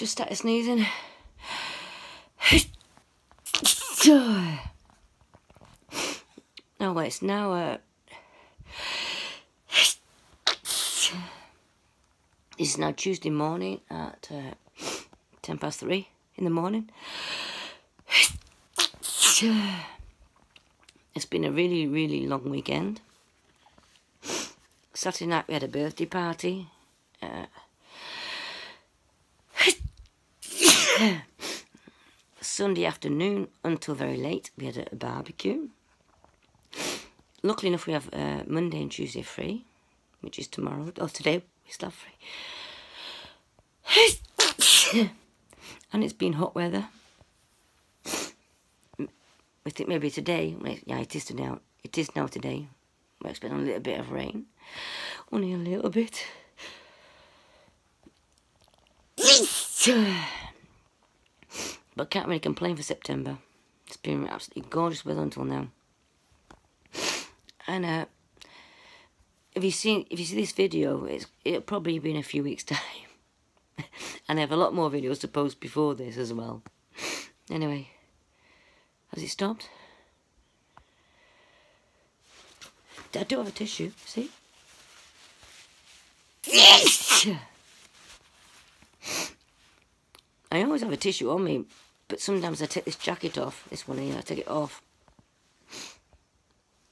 just started sneezing. Oh, well, it's now this is now Tuesday morning at 3:10 in the morning. It's been a really, really long weekend. Saturday night we had a birthday party. Sunday afternoon until very late we had a barbecue. Luckily enough we have Monday and Tuesday free, which is tomorrow. Oh, today we still have free. And it's been hot weather. I think maybe today, yeah, it is today. It is now today. We're expecting a little bit of rain. Only a little bit. But can't really complain for September. It's been absolutely gorgeous weather until now. And if you see this video, it'll probably be in a few weeks' time. And I have a lot more videos to post before this as well. Anyway, has it stopped? I do have a tissue, see? I always have a tissue on me, but sometimes I take this jacket off, this one here, I take it off.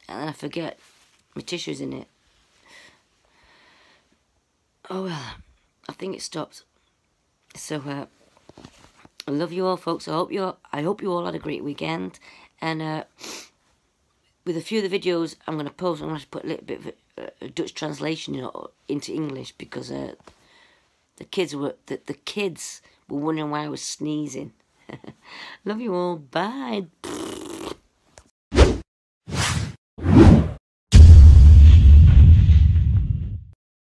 And then I forget my tissue's in it. Oh well, I think it stopped. So I love you all, folks. I hope you all had a great weekend. And with a few of the videos I'm going to post, I'm going to have to put a little bit of a Dutch translation into English, because the kids were wondering why I was sneezing. Love you all. Bye.